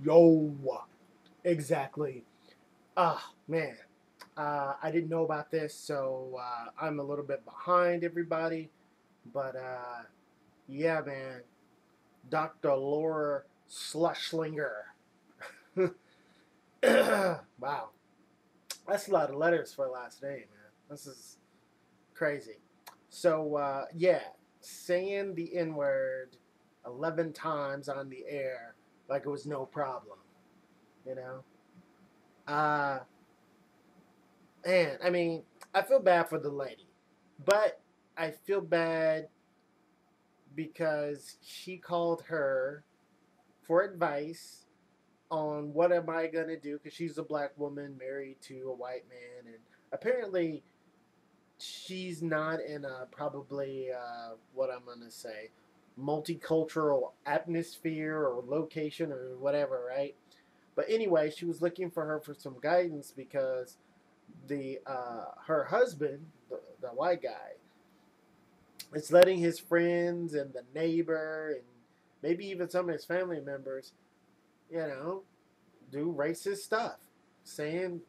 Yo, exactly. Ah, man. I didn't know about this, so I'm a little bit behind everybody. But yeah, man. Dr. Laura Schluslinger. Wow. That's a lot of letters for a last name, man. This is crazy. So, yeah, saying the N word 11 times on the air like it was no problem, you know? Uh, Man, I mean, I feel bad for the lady, but I feel bad because she called her for advice on what am I gonna do because she's a black woman married to a white man, and apparently she's not in a probably what I'm gonna say multicultural atmosphere or location or whatever, right? But anyway, she was looking for her for some guidance because the her husband, the white guy, is letting his friends and the neighbor and maybe even some of his family members, you know, do racist stuff, saying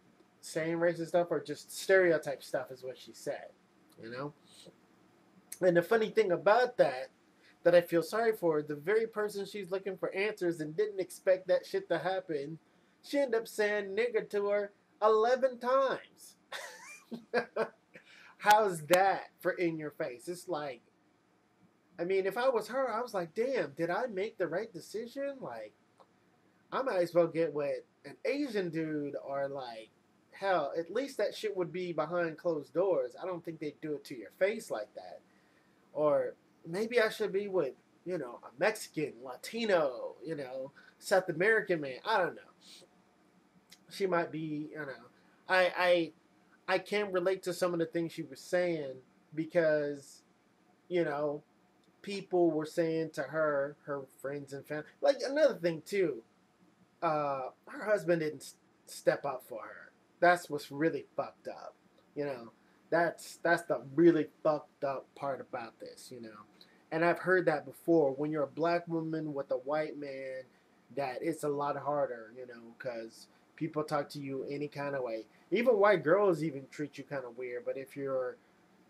saying racist stuff or just stereotype stuff is what she said, you know. And the funny thing about that I feel sorry for, the very person she's looking for answers and didn't expect that shit to happen, she ended up saying nigger to her 11 times. How's that for in your face? It's like, I mean, if I was her, I was like, damn, did I make the right decision? Like, I might as well get with an Asian dude or like, hell, at least that shit would be behind closed doors. I don't think they'd do it to your face like that. Or maybe I should be with, a Mexican, Latino, South American man. I don't know. She might be, I I can relate to some of the things she was saying because, you know, people were saying to her, her friends and family. Like another thing too, her husband didn't step up for her. That's what's really fucked up. You know, that's the really fucked up part about this. And I've heard that before. When you're a black woman with a white man, that it's a lot harder. Because people talk to you any kind of way. Even white girls even treat you kind of weird. But if you're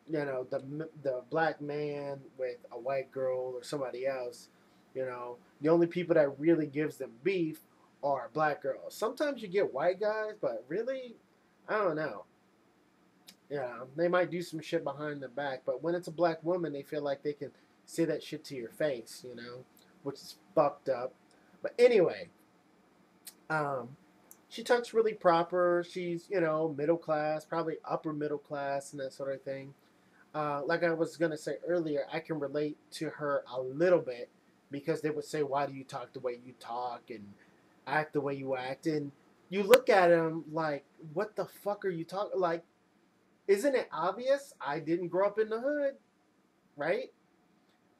the black man with a white girl or somebody else, the only people that really gives them beef are black girls. Sometimes you get white guys, but really, I don't know. Yeah, they might do some shit behind the back, but when it's a black woman, they feel like they can say that shit to your face, which is fucked up. But anyway, um, she talks really proper. She's, middle class, probably upper middle class and that sort of thing. Like I was gonna say earlier, I can relate to her a little bit because they would say, "Why do you talk the way you talk and act the way you act?" And you look at them like, "What the fuck are you talking?" Like, isn't it obvious? I didn't grow up in the hood, right?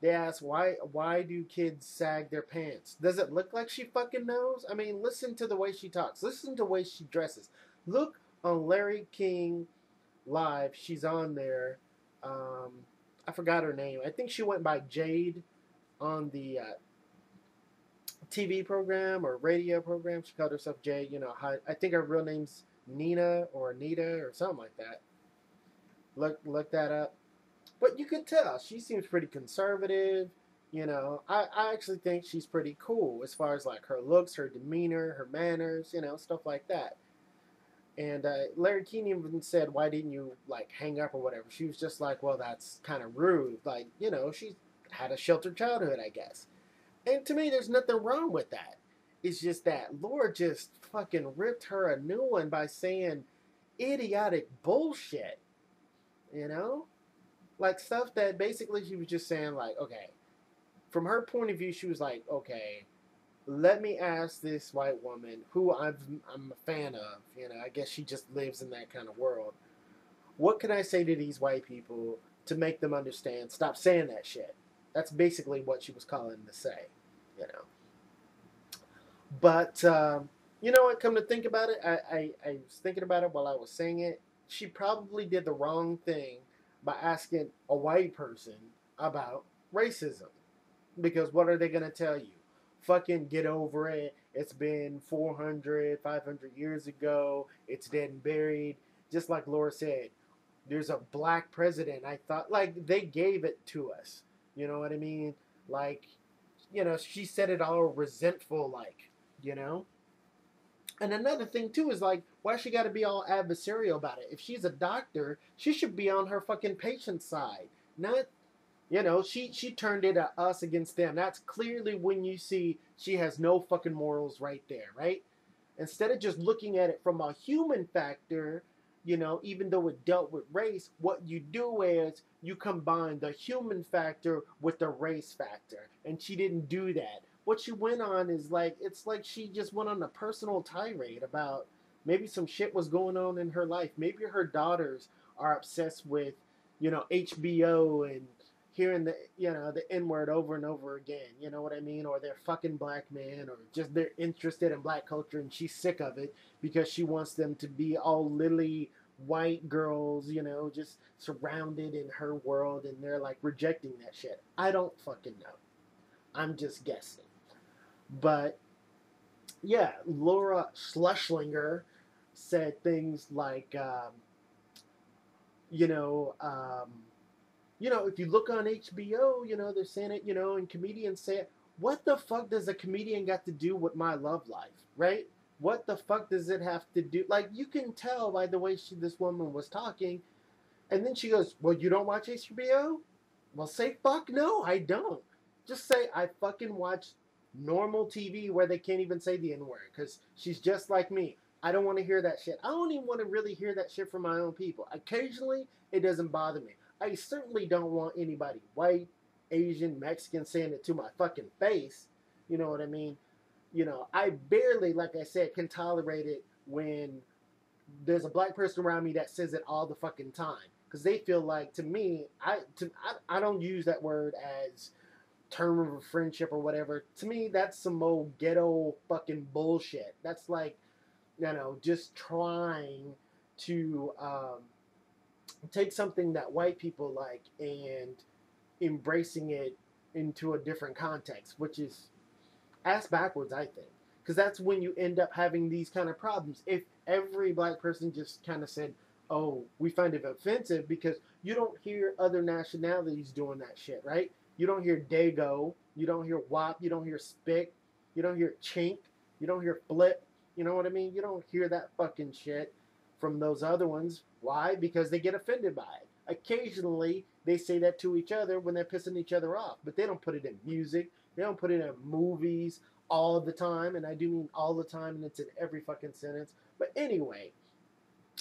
They ask why do kids sag their pants? Does it look like she fucking knows? I mean, listen to the way she talks. Listen to the way she dresses. Look on Larry King live. She's on there. Um, I forgot her name. I think she went by Jade on the TV program or radio program. She called herself Jade. I think her real name's Nina or Anita or something like that. Look that up. But you could tell she seems pretty conservative. I actually think she's pretty cool as far as like her looks, her demeanor, her manners, stuff like that. And Larry King even said, "Why didn't you like hang up or whatever?" She was just like, "Well, that's kind of rude." Like, she had a sheltered childhood, I guess. And to me, there's nothing wrong with that. It's just that Laura just fucking ripped her a new one by saying idiotic bullshit. You know, like stuff that basically she was just saying, like, okay, from her point of view, she was like, okay, let me ask this white woman who I'm a fan of. I guess she just lives in that kind of world. What can I say to these white people to make them understand? Stop saying that shit. That's basically what she was calling to say, you know. But you know what? Come to think about it, I was thinking about it while I was saying it. She probably did the wrong thing by asking a white person about racism. Because what are they gonna tell you? Fucking get over it. It's been 400, 500 years ago. It's dead and buried. Just like Laura said, there's a black president. I thought, like, they gave it to us. You know what I mean? Like, she said it all resentful, like, you know? And another thing too is like, why she got to be all adversarial about it? If she's a doctor, she should be on her fucking patient's side, not. She turned it at us against them. That's clearly when you see she has no fucking morals right there, right? Instead of just looking at it from a human factor, even though it dealt with race, what you do is you combine the human factor with the race factor. And she didn't do that. What she went on is like, it's like she just went on a personal tirade about maybe some shit was going on in her life. Maybe her daughters are obsessed with, HBO and hearing the N word over and over again. You know what I mean? Or they're fucking black men, or just they're interested in black culture and she's sick of it because she wants them to be all lily white girls, just surrounded in her world, and they're like rejecting that shit. I don't fucking know. I'm just guessing. But yeah, Laura Schleschlinger said things like, you know, um, if you look on HBO, they're saying it, and comedians say it. What the fuck does a comedian got to do with my love life, right? What the fuck does it have to do? Like, you can tell by the way this woman was talking, and then she goes, "Well, you don't watch HBO?" Well, say fuck no, I don't. Just say I fucking watch normal TV where they can't even say the N word, because she's just like me. I don't want to hear that shit. I don't even want to really hear that shit from my own people. Occasionally, it doesn't bother me. I certainly don't want anybody, white, Asian, Mexican, saying it to my fucking face. You know what I mean? I barely, like I said, can tolerate it when there's a black person around me that says it all the fucking time. Because they feel like, to me, I don't use that word as term of friendship or whatever. To me, that's some old ghetto fucking bullshit. That's like, just trying to take something that white people like and embracing it into a different context, which is ass backwards, I think. Because that's when you end up having these kind of problems. If every black person just kind of said, "Oh, we find it offensive," because you don't hear other nationalities doing that shit, right? You don't hear Dago, you don't hear WAP, you don't hear Spick, you don't hear Chink, you don't hear Flip. You know what I mean? You don't hear that fucking shit from those other ones. Why? Because they get offended by it. Occasionally, they say that to each other when they're pissing each other off, but they don't put it in music. They don't put it in movies all the time, and I do mean all the time, and it's in every fucking sentence. But anyway,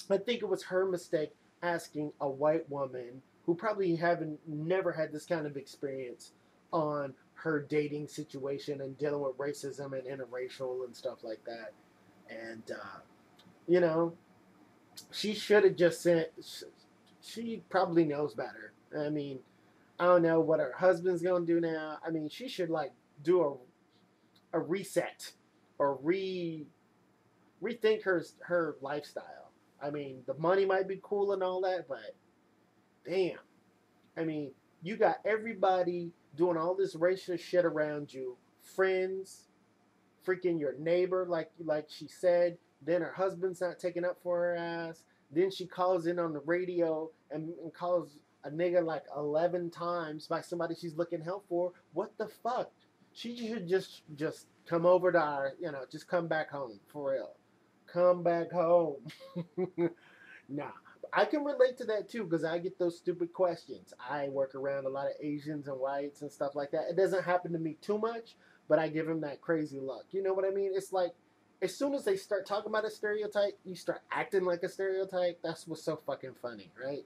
I think it was her mistake asking a white woman who probably haven't never had this kind of experience on her dating situation and dealing with racism and interracial and stuff like that. And you know, she should have just said. She probably knows better. I mean, I don't know what her husband's gonna do now. I mean, she should like do a reset or rethink her lifestyle. I mean, the money might be cool and all that, but damn. I mean, you got everybody doing all this racist shit around you, friends, freaking your neighbor, like she said. Then her husband's not taking up for her ass. Then she calls in on the radio and calls a nigga like 11 times by somebody she's looking help for. What the fuck? She should just come over to our, just come back home for real. Come back home. Nah, I can relate to that too because I get those stupid questions. I work around a lot of Asians and whites and stuff like that. It doesn't happen to me too much, but I give them that crazy look. You know what I mean? It's like as soon as they start talking about a stereotype, you start acting like a stereotype. That's what's so fucking funny, right?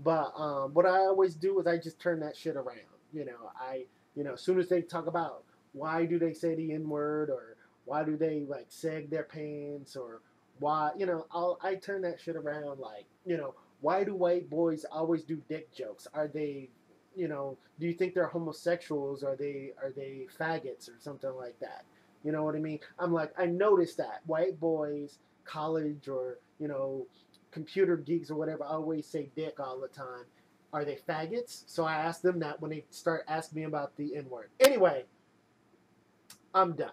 But what I always do is I just turn that shit around. As soon as they talk about why do they say the N word or why do they like sag their pants or why, I turn that shit around like, why do white boys always do dick jokes? Are they, do you think they're homosexuals? Are they faggots or something like that? You know what I mean? I'm like, I noticed that white boys, college or, computer geeks or whatever, always say dick all the time. Are they faggots? So I ask them that when they start asking me about the N word. Anyway, I'm done.